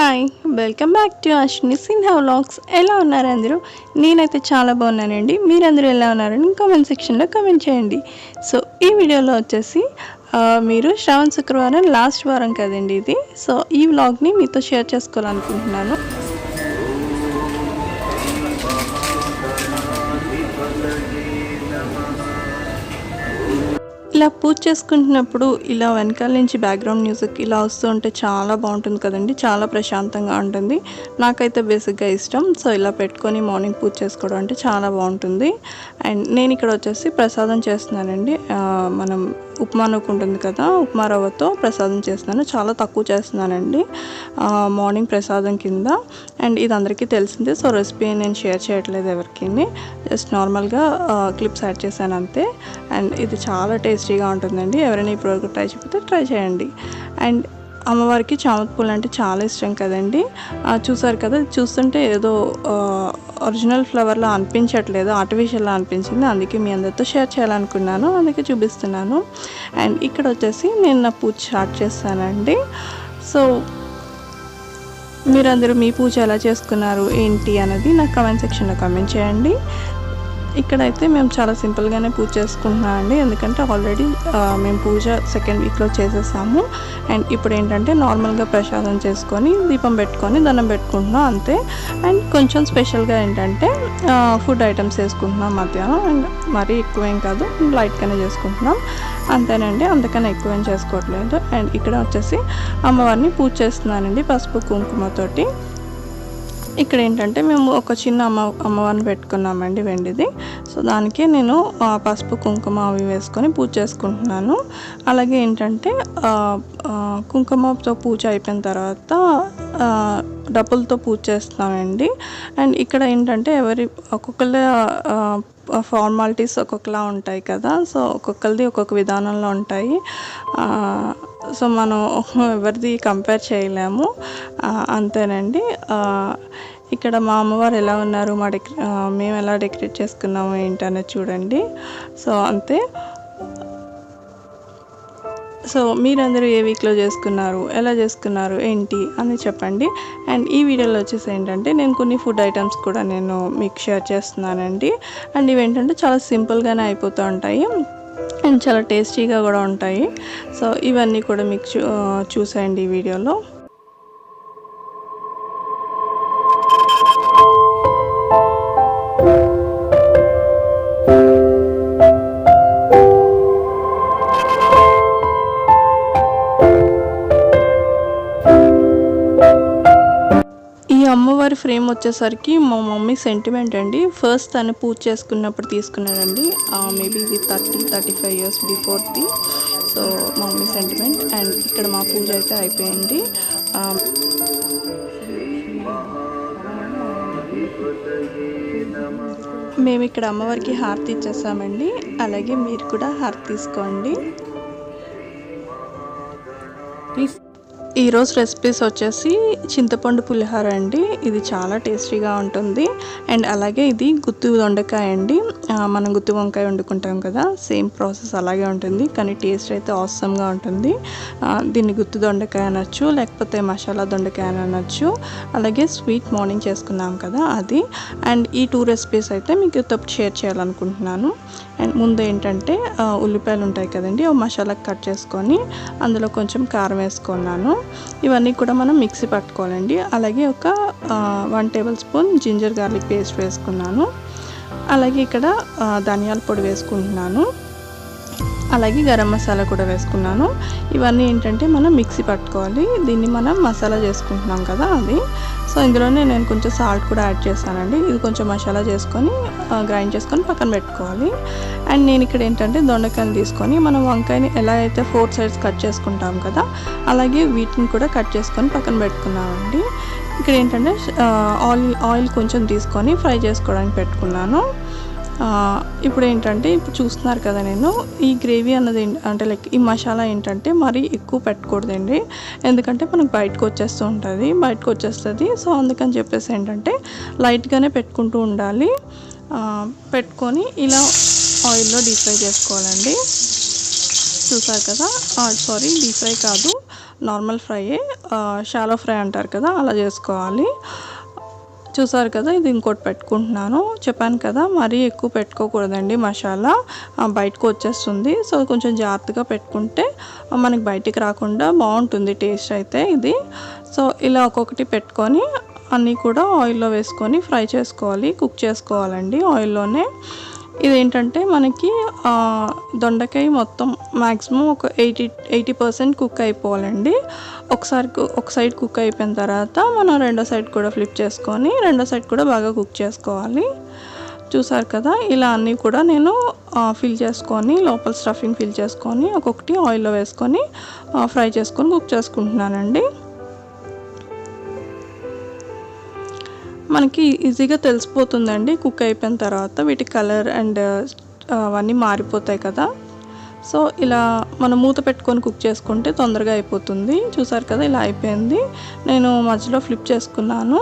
Hi, welcome back to Ashwini Sinha vlogs. ఎలా ఉన్నారు అందరూ? నేనైతే చాలా బాగున్నానండి. మీరందరూ ఎలా ఉన్నారని కామెంట్ సెక్షన్లో కామెంట్ చేయండి. సో ఈ వీడియోలో వచ్చేసి మీరు శ్రావణ శుక్రవారం లాస్ట్ వారం కదండి ఇది. సో ఈ వ్లాగ్ని మీతో షేర్ చేసుకోవాలనుకుంటున్నాను. ఇలా పూజ చేసుకుంటున్నప్పుడు ఇలా వెనకాల నుంచి బ్యాక్గ్రౌండ్ మ్యూజిక్ ఇలా వస్తూ ఉంటే చాలా బాగుంటుంది కదండి. చాలా ప్రశాంతంగా ఉంటుంది. నాకైతే బేసిక్గా ఇష్టం. సో ఇలా పెట్టుకొని మార్నింగ్ పూజ చేసుకోవడం అంటే చాలా బాగుంటుంది. అండ్ నేను ఇక్కడ వచ్చేసి ప్రసాదం చేస్తున్నానండి. మనం ఉప్మా నూక ఉంటుంది కదా, ఉప్మా రవ్వతో ప్రసాదం చేస్తున్నాను. చాలా తక్కువ చేస్తున్నానండి మార్నింగ్ ప్రసాదం కింద. అండ్ ఇది అందరికీ తెలిసిందే. సో రెసిపీ నేను షేర్ చేయట్లేదు ఎవరికి, జస్ట్ నార్మల్గా క్లిప్స్ యాడ్ చేశాను అంతే. అండ్ ఇది చాలా టేస్టీగా ఉంటుందండి. ఎవరైనా ఇప్పుడు ట్రై చేయకపోతే ట్రై చేయండి. అండ్ అమ్మవారికి చామంతి పూలు అంటే చాలా ఇష్టం కదండి. చూసారు కదా, చూస్తుంటే ఏదో ఒరిజినల్ ఫ్లవర్లా అనిపించట్లేదు, ఆర్టిఫిషియల్లా అనిపించింది. అందుకే మీ అందరితో షేర్ చేయాలనుకున్నాను, అందుకే చూపిస్తున్నాను. అండ్ ఇక్కడ వచ్చేసి నేను నా పూజ స్టార్ట్ చేస్తానండి. సో మీరందరూ మీ పూజ ఎలా చేసుకున్నారు ఏంటి అనేది నాకు కామెంట్ సెక్షన్లో కామెంట్ చేయండి. ఇక్కడైతే మేము చాలా సింపుల్గానే పూజ చేసుకుంటున్నాం అండి. ఎందుకంటే ఆల్రెడీ మేము పూజ సెకండ్ వీక్లో చేసేసాము. అండ్ ఇప్పుడు ఏంటంటే నార్మల్గా ప్రసాదం చేసుకొని దీపం పెట్టుకొని దండం పెట్టుకుంటున్నాం అంతే. అండ్ కొంచెం స్పెషల్గా ఏంటంటే ఫుడ్ ఐటమ్స్ వేసుకుంటున్నాం మధ్యాహ్నం. అండ్ మరీ ఎక్కువేం కాదు, లైట్గానే చేసుకుంటున్నాం అంతేనండి. అంతకన్నా ఎక్కువేం చేసుకోవట్లేదు. అండ్ ఇక్కడ వచ్చేసి అమ్మవారిని పూజ చేస్తున్నానండి పసుపు కుంకుమతోటి. ఇక్కడ ఏంటంటే మేము ఒక చిన్న అమ్మవారిని పెట్టుకున్నామండి, వెండిది. సో దానికి నేను పసుపు కుంకుమ అవి వేసుకొని పూజ చేసుకుంటున్నాను. అలాగే ఏంటంటే కుంకుమతో పూజ అయిపోయిన తర్వాత డబ్బులతో పూజ చేస్తున్నామండి. అండ్ ఇక్కడ ఏంటంటే ఒక్కొక్కళ్ళ ఫార్మాలిటీస్ ఒక్కొక్కలా ఉంటాయి కదా. సో ఒక్కొక్కరిది ఒక్కొక్క విధానంలో ఉంటాయి. సో మనం ఎవరిది కంపేర్ చేయలేము అంతేనండి. ఇక్కడ మా అమ్మవారు ఎలా ఉన్నారు, మేము ఎలా డెకరేట్ చేసుకున్నాము ఏంటనేది చూడండి. సో అంతే. సో మీరందరూ ఏ వీక్లో చేసుకున్నారు, ఎలా చేసుకున్నారు ఏంటి అని చెప్పండి. అండ్ ఈ వీడియోలో వచ్చేసి ఏంటంటే నేను కొన్ని ఫుడ్ ఐటమ్స్ కూడా నేను మీకు షేర్ చేస్తున్నానండి. అండ్ ఇవి ఏంటంటే చాలా సింపుల్గానే అయిపోతూ ఉంటాయి అండ్ చాలా టేస్టీగా కూడా ఉంటాయి. సో ఇవన్నీ కూడా మీకు చూసేయండి ఈ వీడియోలో. అమ్మవారి ఫ్రేమ్ వచ్చేసరికి మా మమ్మీ సెంటిమెంట్ అండి. ఫస్ట్ తను పూజ చేసుకున్నప్పుడు తీసుకున్నాడండి. మేబీ ఇది 30-35 ఇయర్స్ బిఫోర్ది. సో మా మమ్మీ సెంటిమెంట్. అండ్ ఇక్కడ మా పూజ అయితే అయిపోయింది. మేము ఇక్కడ అమ్మవారికి హారతి ఇచ్చేసామండి. అలాగే మీరు కూడా హారతి తీసుకోండి. ఈరోజు రెసిపీస్ వచ్చేసి చింతపండు పులిహోర అండి. ఇది చాలా టేస్టీగా ఉంటుంది. అండ్ అలాగే ఇది గుత్తి దొండకాయ అండి. మనం గుత్తి వంకాయ వండుకుంటాం కదా, సేమ్ ప్రాసెస్ అలాగే ఉంటుంది, కానీ టేస్ట్ అయితే ఆసమ్గా ఉంటుంది. దీన్ని గుత్తి దొండకాయ అనొచ్చు, లేకపోతే మసాలా దొండకాయ అని అనొచ్చు. అలాగే స్వీట్ మార్నింగ్ చేసుకున్నాం కదా అది. అండ్ ఈ 2 రెసిపీస్ అయితే మీకు షేర్ చేయాలనుకుంటున్నాను. అండ్ ముందు ఏంటంటే ఉల్లిపాయలు ఉంటాయి కదండి, మసాలా కట్ చేసుకొని అందులో కొంచెం కారం వేసుకున్నాను. ఇవన్నీ కూడా మనం మిక్సీ పట్టుకోవాలండి. అలాగే ఒక 1 tablespoon ginger garlic paste వేసుకున్నాను. అలాగే ఇక్కడ ధనియాల పొడి వేసుకుంటున్నాను. అలాగే గరం మసాలా కూడా వేసుకున్నాను. ఇవన్నీ ఏంటంటే మనం మిక్సీ పట్టుకోవాలి. దీన్ని మనం మసాలా చేసుకుంటున్నాం కదా అది. సో ఇందులోనే నేను కొంచెం సాల్ట్ కూడా యాడ్ చేస్తానండి. ఇది కొంచెం మసాలా చేసుకొని గ్రైండ్ చేసుకొని పక్కన పెట్టుకోవాలి. అండ్ నేను ఇక్కడ ఏంటంటే దొండకాయలు తీసుకొని మనం వంకాయని ఎలా అయితే 4 సైడ్స్ కట్ చేసుకుంటాం కదా, అలాగే వీటిని కూడా కట్ చేసుకొని పక్కన పెట్టుకున్నామండి. ఇక్కడ ఏంటంటే ఆయిల్ కొంచెం తీసుకొని ఫ్రై చేసుకోవడానికి పెట్టుకున్నాను. ఇప్పుడు ఏంటంటే ఇప్పుడు చూస్తున్నారు కదా, నేను ఈ గ్రేవీ అన్నది అంటే లైక్ ఈ మసాలా ఏంటంటే మరీ ఎక్కువ పెట్టకూడదండి. ఎందుకంటే మనకు బయటకు వచ్చేస్తుంది. సో అందుకని చెప్పేసి ఏంటంటే లైట్గానే పెట్టుకుంటూ ఉండాలి. పెట్టుకొని ఇలా ఆయిల్లో డీప్ ఫ్రై చేసుకోవాలండి. చూసారు కదా, సారీ డీప్ ఫ్రై కాదు, నార్మల్ ఫ్రైయే, షాలో ఫ్రై అంటారు కదా, అలా చేసుకోవాలి. చూసారు కదా, ఇది ఇంకోటి పెట్టుకుంటున్నాను. చెప్పాను కదా మరీ ఎక్కువ పెట్టుకోకూడదండి, మసాలా బయటకు వచ్చేస్తుంది. సో కొంచెం జాగ్రత్తగా పెట్టుకుంటే మనకి బయటికి రాకుండా బాగుంటుంది టేస్ట్ అయితే ఇది. సో ఇలా ఒక్కొక్కటి పెట్టుకొని అన్నీ కూడా ఆయిల్లో వేసుకొని ఫ్రై చేసుకోవాలి, కుక్ చేసుకోవాలండి ఆయిల్లోనే. ఇదేంటంటే మనకి దొండకాయ మొత్తం మ్యాక్సిమం ఒక 80% కుక్ అయిపోవాలండి. ఒక సైడ్ కుక్ అయిపోయిన తర్వాత మనం రెండో సైడ్ కూడా ఫ్లిప్ చేసుకొని రెండో సైడ్ కూడా బాగా కుక్ చేసుకోవాలి. చూసారు కదా, ఇలా అన్నీ కూడా నేను ఫిల్ చేసుకొని లోపల స్టఫింగ్ ఫిల్ చేసుకొని ఒక్కొక్కటి ఆయిల్లో వేసుకొని ఫ్రై చేసుకొని కుక్ చేసుకుంటున్నానండి. మనకి ఈజీగా తెలిసిపోతుందండి కుక్ అయిపోయిన తర్వాత, వీటి కలర్ అండ్ అవన్నీ మారిపోతాయి కదా. సో ఇలా మనం మూత పెట్టుకొని కుక్ చేసుకుంటే తొందరగా అయిపోతుంది. చూసారు కదా, ఇలా అయిపోయింది. నేను మధ్యలో ఫ్లిప్ చేసుకున్నాను.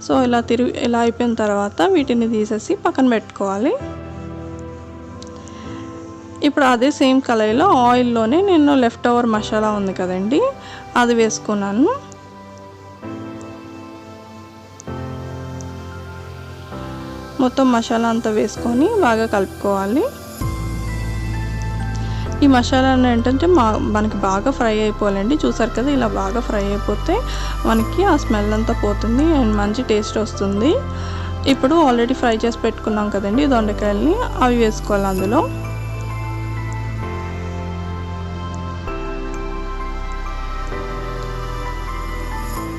సో ఇలా అయిపోయిన తర్వాత వీటిని తీసేసి పక్కన పెట్టుకోవాలి. ఇప్పుడు అదే సేమ్ కళాయిలో ఆయిల్లోనే నేను లెఫ్ట్ ఓవర్ మసాలా ఉంది కదండి, అది వేసుకున్నాను. మొత్తం మసాలా అంతా వేసుకొని బాగా కలుపుకోవాలి. ఈ మసాలా ఏంటంటే మనకి బాగా ఫ్రై అయిపోవాలండి. చూసారు కదా, ఇలా బాగా ఫ్రై అయిపోతే మనకి ఆ స్మెల్ అంతా పోతుంది అండ్ మంచి టేస్ట్ వస్తుంది. ఇప్పుడు ఆల్రెడీ ఫ్రై చేసి పెట్టుకున్నాం కదండి దొండకాయల్ని, అవి వేసుకోవాలి అందులో.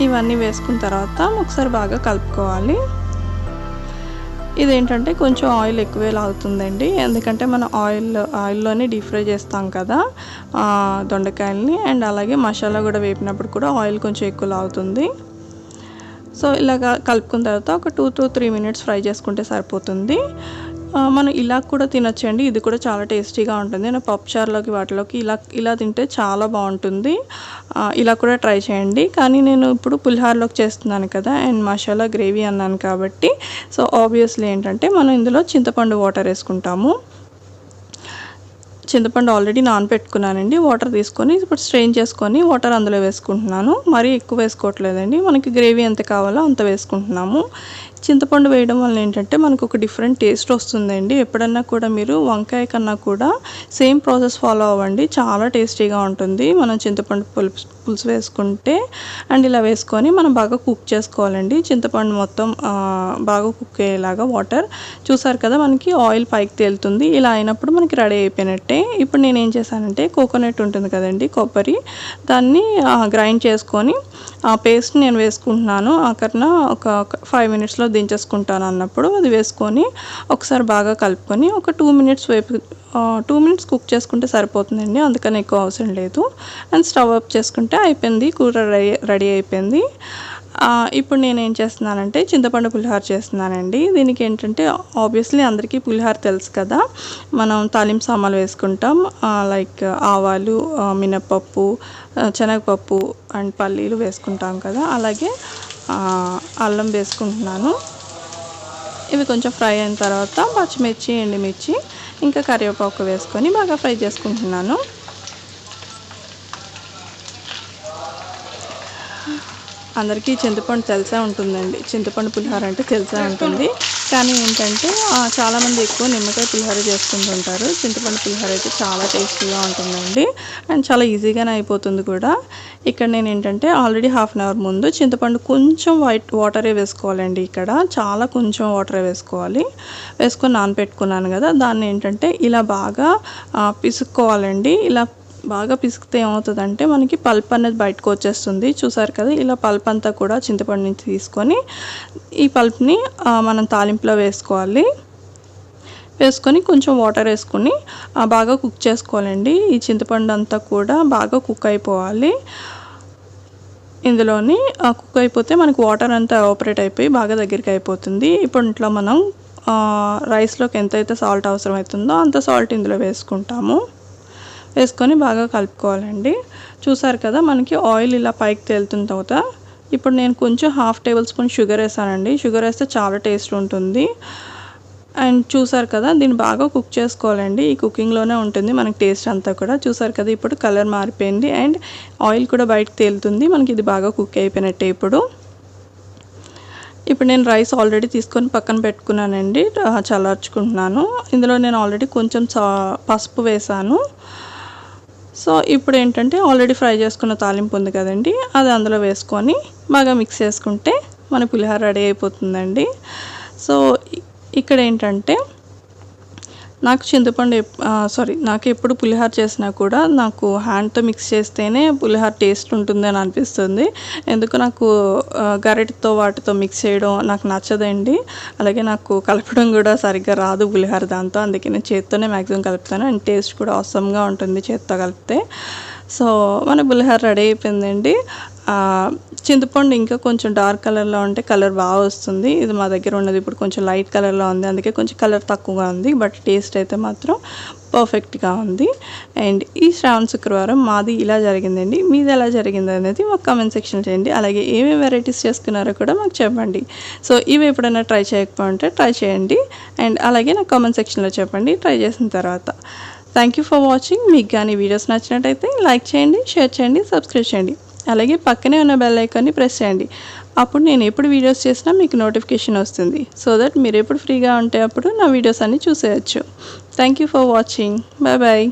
ఇవన్నీ వేసుకున్న తర్వాత ఒకసారి బాగా కలుపుకోవాలి. ఇదేంటంటే కొంచెం ఆయిల్ ఎక్కువే లాగుతుందండి, ఎందుకంటే మనం ఆయిల్లోనే డీప్ ఫ్రై చేస్తాం కదా దొండకాయల్ని. అండ్ అలాగే మసాలా కూడా వేపినప్పుడు కూడా ఆయిల్ కొంచెం ఎక్కువ లాగుతుంది. సో ఇలాగ కలుపుకున్న తర్వాత ఒక 2 to 3 minutes ఫ్రై చేసుకుంటే సరిపోతుంది. మనం ఇలా కూడా తినొచ్చండి, ఇది కూడా చాలా టేస్టీగా ఉంటుంది. నేను పప్పుచారులోకి వాటిలోకి ఇలా తింటే చాలా బాగుంటుంది. ఇలా కూడా ట్రై చేయండి. కానీ నేను ఇప్పుడు పులిహోరలోకి చేస్తున్నాను కదా అండ్ మసాలా గ్రేవీ అన్నాను కాబట్టి, సో ఆబ్వియస్లీ ఏంటంటే మనం ఇందులో చింతపండు వాటర్ వేసుకుంటాము. చింతపండు ఆల్రెడీ నానబెట్టుకున్నానండి. వాటర్ తీసుకొని ఇప్పుడు స్ట్రెయిన్ చేసుకొని వాటర్ అందులో వేసుకుంటున్నాను. మరీ ఎక్కువ వేసుకోవట్లేదండి, మనకి గ్రేవీ ఎంత కావాలో అంత వేసుకుంటున్నాము. చింతపండు వేయడం వల్ల ఏంటంటే మనకు ఒక డిఫరెంట్ టేస్ట్ వస్తుందండి. ఎప్పుడన్నా కూడా మీరు వంకాయ కన్నా కూడా సేమ్ ప్రాసెస్ ఫాలో అవ్వండి, చాలా టేస్టీగా ఉంటుంది. మనం చింతపండు పులుసు వేసుకుంటే అండ్ ఇలా వేసుకొని మనం బాగా కుక్ చేసుకోవాలండి. చింతపండు మొత్తం బాగా కుక్ అయ్యేలాగా వాటర్. చూసారు కదా, మనకి ఆయిల్ పైకి తేలుతుంది. ఇలా అయినప్పుడు మనకి రెడీ అయిపోయినట్టే. ఇప్పుడు నేను ఏం చేశానంటే కోకోనట్ ఉంటుంది కదండి, కొబ్బరి, దాన్ని గ్రైండ్ చేసుకొని ఆ పేస్ట్ నేను వేసుకుంటున్నాను. అక్కడ ఒక 5 minutesలో దించేసుకుంటాను అన్నప్పుడు అది వేసుకొని ఒకసారి బాగా కలుపుకొని ఒక 2 minutes కుక్ చేసుకుంటే సరిపోతుందండి, అందుకని ఎక్కువ అవసరం లేదు. అండ్ స్టవ్ ఆఫ్ చేసుకుంటే అయిపోయింది, కూర రెడీ అయిపోయింది. ఇప్పుడు నేను ఏం చేస్తున్నానంటే చింతపండు పులిహోర చేస్తున్నానండి. దీనికి ఏంటంటే ఆబ్వియస్లీ అందరికీ పులిహోర తెలుసు కదా, మనం తాలింపు సామాన్లు వేసుకుంటాం, లైక్ ఆవాలు, మినపప్పు, శనగపప్పు అండ్ పల్లీలు వేసుకుంటాం కదా, అలాగే అల్లం వేసుకుంటున్నాను. ఇవి కొంచెం ఫ్రై అయిన తర్వాత పచ్చిమిర్చి, ఎండుమిర్చి, ఇంకా కరివేపాకు వేసుకొని బాగా ఫ్రై చేసుకుంటున్నాను. అందరికీ చింతపండు తెలిసే ఉంటుందండి, చింతపండు పులిహోర అంటే తెలిసే ఉంటుంది. కానీ ఏంటంటే చాలామంది ఎక్కువ నిమ్మకాయ పులిహోర చేసుకుంటుంటారు. చింతపండు పులిహోర అయితే చాలా టేస్టీగా ఉంటుందండి అండ్ చాలా ఈజీగానే అయిపోతుంది కూడా. ఇక్కడ నేను ఏంటంటే ఆల్రెడీ 1/2 hour ముందు చింతపండు కొంచెం వాటరే వేసుకోవాలండి. ఇక్కడ చాలా కొంచెం వాటరే వేసుకోవాలి. వేసుకొని నానబెట్టుకున్నాను కదా, దాన్ని ఏంటంటే ఇలా బాగా పిసుక్కోవాలండి. ఇలా బాగా పిసికితే ఏమవుతుందంటే మనకి పల్ప్ అనేది బయటకు వచ్చేస్తుంది. చూసారు కదా, ఇలా పల్ప్ అంతా కూడా చింతపండు నుంచి తీసుకొని ఈ పల్ప్ని మనం తాలింపులో వేసుకోవాలి. వేసుకొని కొంచెం వాటర్ వేసుకొని బాగా కుక్ చేసుకోవాలండి. ఈ చింతపండు అంతా కూడా బాగా కుక్ అయిపోవాలి. ఇందులోని కుక్ అయిపోతే మనకి వాటర్ అంతా ఎవాపరేట్ అయిపోయి బాగా దగ్గరికి అయిపోతుంది. ఇప్పుడు ఇంట్లో మనం రైస్లోకి ఎంతైతే సాల్ట్ అవసరం అవుతుందో అంత సాల్ట్ ఇందులో వేసుకుంటాము. వేసుకొని బాగా కలుపుకోవాలండి. చూసారు కదా, మనకి ఆయిల్ ఇలా పైకి తేలుతున్న తర్వాత ఇప్పుడు నేను కొంచెం 1/2 tablespoon షుగర్ వేసానండి. షుగర్ వేస్తే చాలా టేస్ట్ ఉంటుంది. అండ్ చూసారు కదా, దీన్ని బాగా కుక్ చేసుకోవాలండి. ఈ కుకింగ్లోనే ఉంటుంది మనకి టేస్ట్ అంతా కూడా. చూసారు కదా, ఇప్పుడు కలర్ మారిపోయింది అండ్ ఆయిల్ కూడా బయటకు తేలుతుంది. మనకి ఇది బాగా కుక్ అయిపోయినట్టే. ఇప్పుడు నేను రైస్ ఆల్రెడీ తీసుకొని పక్కన పెట్టుకున్నానండి, చల్లార్చుకుంటున్నాను. ఇందులో నేను ఆల్రెడీ కొంచెం పసుపు వేసాను. సో ఇప్పుడు ఏంటంటే ఆల్రెడీ ఫ్రై చేసుకున్న తాలింపు ఉంది కదండి, అది అందులో వేసుకొని బాగా మిక్స్ చేసుకుంటే మన పులిహోర రెడీ అయిపోతుందండి. సో ఇక్కడ ఏంటంటే నాకు నాకు ఎప్పుడు పులిహోర చేసినా కూడా నాకు హ్యాండ్తో మిక్స్ చేస్తేనే పులిహోర టేస్ట్ ఉంటుందని అనిపిస్తుంది. ఎందుకు నాకు గరిటతో వాటితో మిక్స్ చేయడం నాకు నచ్చదండి. అలాగే నాకు కలపడం కూడా సరిగ్గా రాదు పులిహోర దాంతో. అందుకే నేను చేత్తోనే మ్యాక్సిమం కలుపుతాను అండ్ టేస్ట్ కూడా అవసరంగా ఉంటుంది చేత్తో కలిపితే. సో మన పులిహోర రెడీ అయిపోయిందండి. చింతపండు ఇంకా కొంచెం డార్క్ కలర్లో ఉంటే కలర్ బాగా వస్తుంది. ఇది మా దగ్గర ఉన్నది ఇప్పుడు కొంచెం లైట్ కలర్లో ఉంది, అందుకే కొంచెం కలర్ తక్కువగా ఉంది. బట్ టేస్ట్ అయితే మాత్రం పర్ఫెక్ట్గా ఉంది. అండ్ ఈ శ్రావణ శుక్రవారం మాది ఇలా జరిగిందండి. మీది ఎలా జరిగింది అనేది మాకు కామెంట్ సెక్షన్ చేయండి. అలాగే ఏమేమి వెరైటీస్ చేసుకున్నారో కూడా మాకు చెప్పండి. సో ఇవి ఎప్పుడైనా ట్రై చేయకపోతే ట్రై చేయండి అండ్ అలాగే నాకు కామెంట్ సెక్షన్లో చెప్పండి ట్రై చేసిన తర్వాత. Thank you for watching. మీకు కానీ వీడియోస్ నచ్చినట్టయితే లైక్ చేయండి, షేర్ చేయండి, సబ్స్క్రైబ్ చేయండి. అలాగే పక్కనే ఉన్న బెల్ ఐకాన్ని ప్రెస్ చేయండి. అప్పుడు నేను ఎప్పుడు వీడియోస్ చేసినా మీకు నోటిఫికేషన్ వస్తుంది. సో దట్ మీరు ఎప్పుడు ఫ్రీగా ఉంటే అప్పుడు నా వీడియోస్ అన్నీ చూసేయచ్చు. Thank you for watching. Bye bye.